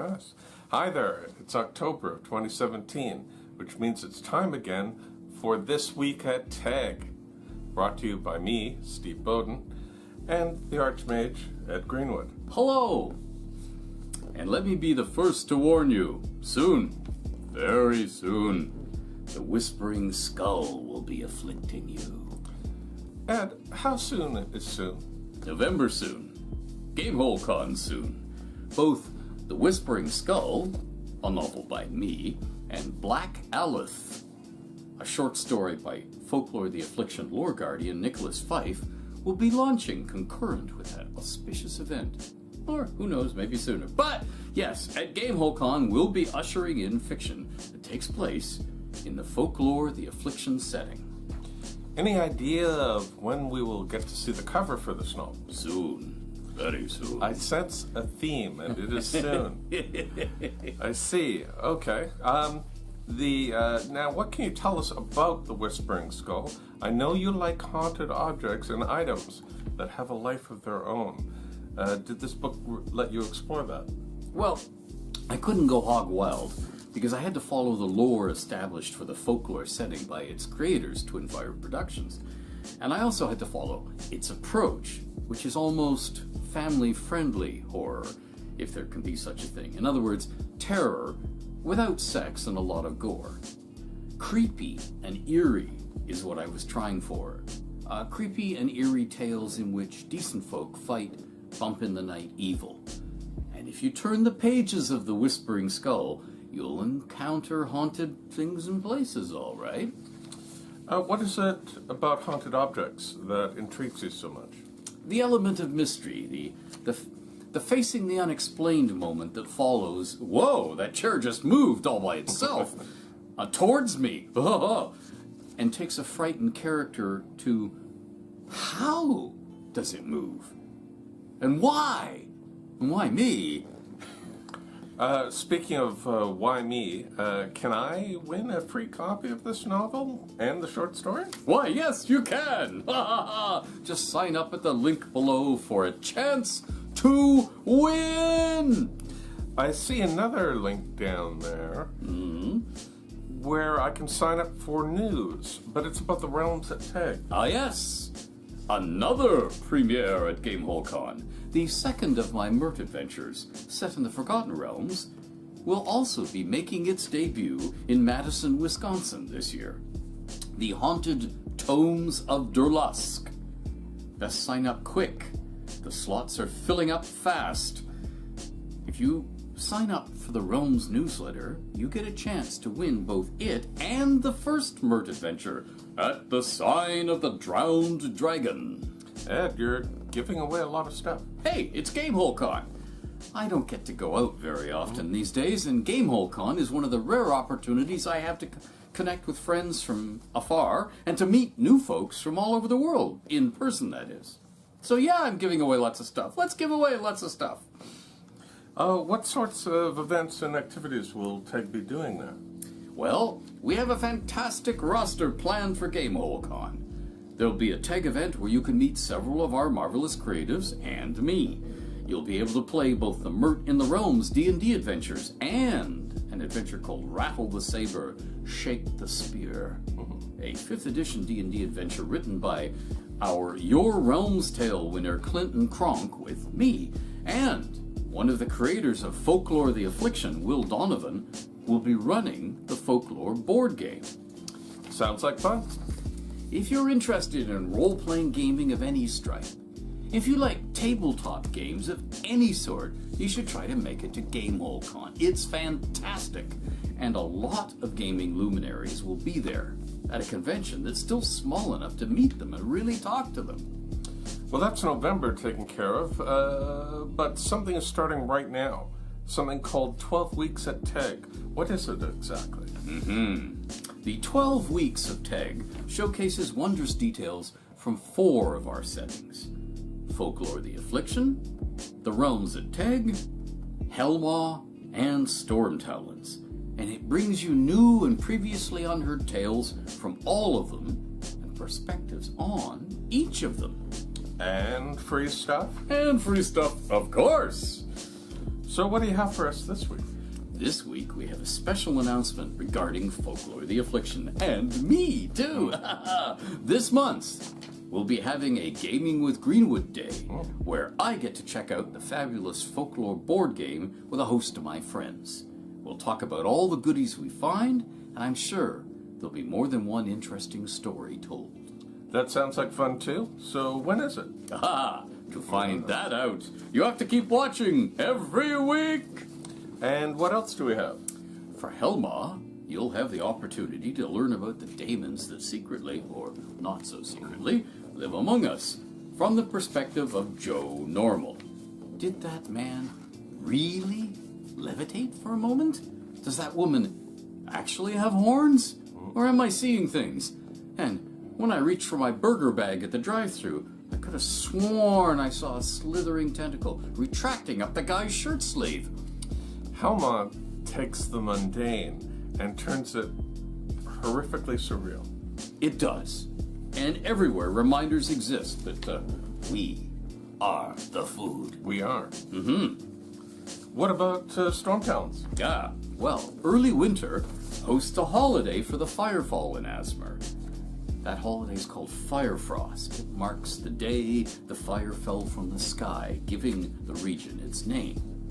us. Hi there, it's October of 2017, which means it's time again for This Week at TAG, brought to you by me, Steve Bowden, and the Archmage at Greenwood. Hello! And let me be the first to warn you, soon, very soon, the Whispering Skull will be afflicting you. Ed, how soon is soon? November soon. Gamehole Con soon. Both The Whispering Skull, a novel by me, and Black Aleph, a short story by Folklore, the Affliction lore guardian Nicholas Fife, will be launching concurrent with that auspicious event. Or, who knows, maybe sooner. But, yes, at Gamehole Con, we'll be ushering in fiction that takes place in the Folklore, the Affliction setting. Any idea of when we will get to see the cover for this novel? Soon. Very soon. I sense a theme, and it is soon. I see. Okay. Now, what can you tell us about the Whispering Skull? I know you like haunted objects and items that have a life of their own. Did this book let you explore that? Well, I couldn't go hog wild because I had to follow the lore established for the folklore setting by its creators, Twin Fire Productions. And I also had to follow its approach, which is almost family-friendly horror, if there can be such a thing. In other words, terror without sex and a lot of gore. Creepy and eerie is what I was trying for. Creepy and eerie tales in which decent folk fight bump in the night evil. And if you turn the pages of The Whispering Skull, you'll encounter haunted things and places, all right? What is it about haunted objects that intrigues you so much? The element of mystery, the facing the unexplained moment that follows, whoa, that chair just moved all by itself, towards me, and takes a frightened character to, how does it move? And why? And why me? Speaking of why me, can I win a free copy of this novel and the short story? Why, yes, you can! Just sign up at the link below for a chance to win! I see another link down there where I can sign up for news, but it's about the realms at TAG. Ah, yes! Another premiere at Gamehole Con. The second of my Mert adventures, set in the Forgotten Realms, will also be making its debut in Madison, Wisconsin this year. The Haunted Tomes of Durlusk. Best sign up quick. The slots are filling up fast. If you sign up for the Realms newsletter, you get a chance to win both it and the first Mert adventure at the Sign of the Drowned Dragon. Ed, you're giving away a lot of stuff. Hey, it's Gamehole Con. I don't get to go out very often these days, and Gamehole Con is one of the rare opportunities I have to connect with friends from afar and to meet new folks from all over the world, in person that is. So yeah, I'm giving away lots of stuff. Let's give away lots of stuff. What sorts of events and activities will TAG be doing there? Well, we have a fantastic roster planned for Gamehole Con. There'll be a TAG event where you can meet several of our marvelous creatives and me. You'll be able to play both the Mert in the Realms D&D adventures and an adventure called Rattle the Saber, Shake the Spear, a 5th edition D&D adventure written by our Your Realms Tale winner Clinton Kronk with me, and one of the creators of Folklore, the Affliction, Will Donovan, will be running the Folklore board game. Sounds like fun. If you're interested in role-playing gaming of any stripe, if you like tabletop games of any sort, you should try to make it to Gamehole Con. It's fantastic, and a lot of gaming luminaries will be there at a convention that's still small enough to meet them and really talk to them. Well, that's November taken care of, but something is starting right now. Something called 12 Weeks at TAG. What is it exactly? The 12 Weeks of TAG showcases wondrous details from 4 of our settings. Folklore, the Affliction, the Realms at TAG, Helmaw, and Storm Talons. And it brings you new and previously unheard tales from all of them and perspectives on each of them. And free stuff? And free stuff, of course! So what do you have for us this week? This week we have a special announcement regarding Folklore, the Affliction, and me too. This month we'll be having a Gaming with Greenwood Day, where I get to check out the fabulous Folklore board game with a host of my friends. We'll talk about all the goodies we find, and I'm sure there'll be more than one interesting story told. That sounds like fun too. So when is it? To find that out, you have to keep watching every week. And what else do we have? For Helma, you'll have the opportunity to learn about the daemons that secretly, or not so secretly, live among us, from the perspective of Joe Normal. Did that man really levitate for a moment? Does that woman actually have horns? Or am I seeing things? And when I reached for my burger bag at the drive-thru, I could have sworn I saw a slithering tentacle retracting up the guy's shirt sleeve. Helma takes the mundane and turns it horrifically surreal. It does. And everywhere reminders exist that we are the food. We are. What about Storm Towns? Yeah, well, Early Winter hosts a holiday for the Firefall in Asmer. That holiday is called Firefrost. It marks the day the fire fell from the sky, giving the region its name.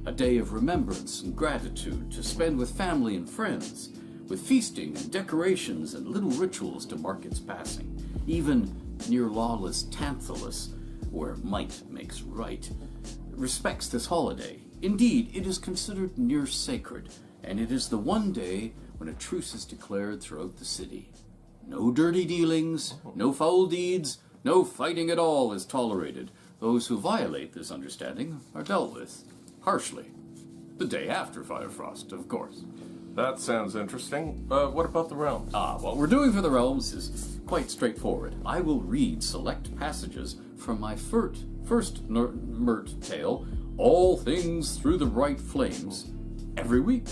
A day of remembrance and gratitude to spend with family and friends, with feasting and decorations and little rituals to mark its passing. Even near lawless Tantalus, where might makes right, respects this holiday. Indeed, it is considered near sacred, and it is the one day when a truce is declared throughout the city. No dirty dealings, no foul deeds, no fighting at all is tolerated. Those who violate this understanding are dealt with harshly. The day after Firefrost, of course. That sounds interesting. What about the realms? What we're doing for the realms is quite straightforward. I will read select passages from my first Mert tale, All Things Through the Bright Flames, every week.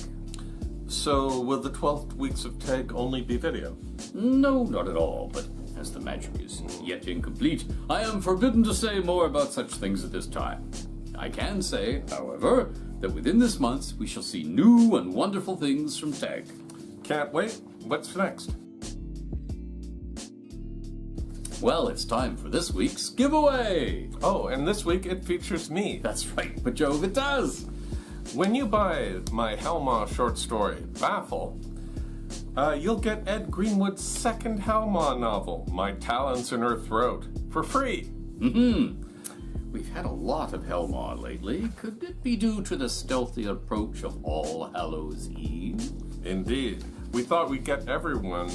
So will the 12 weeks of Tag only be video? No, not at all, but as the magic is yet incomplete, I am forbidden to say more about such things at this time. I can say, however, that within this month we shall see new and wonderful things from Tag. Can't wait. What's next? Well, it's time for this week's giveaway. Oh, and this week it features me. That's right, but Jove, it does. When you buy my Helma short story, Baffle, you'll get Ed Greenwood's second Helma novel, My Talons in Her Throat, for free. We've had a lot of Helma lately. Could it be due to the stealthy approach of All Hallows Eve? Indeed. We thought we'd get everyone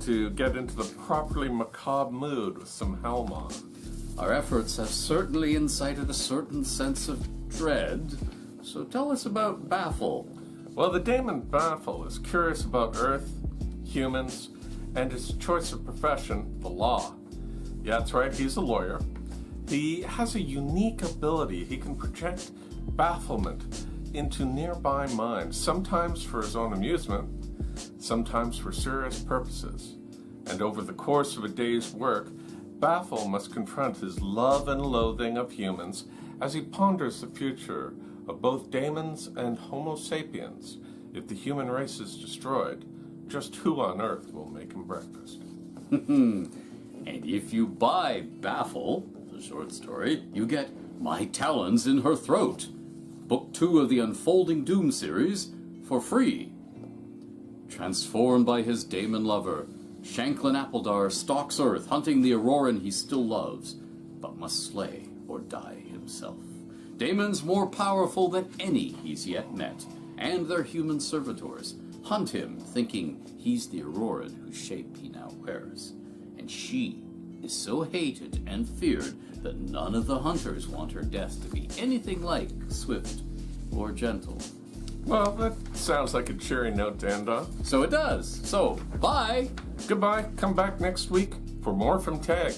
to get into the properly macabre mood with some Helma. Our efforts have certainly incited a certain sense of dread. So tell us about Baffle. Well, the daemon Baffle is curious about Earth, humans, and his choice of profession, the law. Yeah, that's right, he's a lawyer. He has a unique ability. He can project bafflement into nearby minds, sometimes for his own amusement, sometimes for serious purposes. And over the course of a day's work, Baffle must confront his love and loathing of humans as he ponders the future of both daemons and Homo sapiens. If the human race is destroyed, just who on earth will make him breakfast? And if you buy Baffle, the short story, you get My Talons in Her Throat, Book 2 of the Unfolding Doom series, for free. Transformed by his daemon lover, Shanklin Appledar stalks Earth, hunting the Auroran he still loves, but must slay or die himself. Daemons more powerful than any he's yet met, and their human servitors, hunt him, thinking he's the Auroran whose shape he now wears. And she is so hated and feared that none of the hunters want her death to be anything like swift or gentle. Well, that sounds like a cheery note to end on. So it does. So, bye! Goodbye. Come back next week for more from Tag.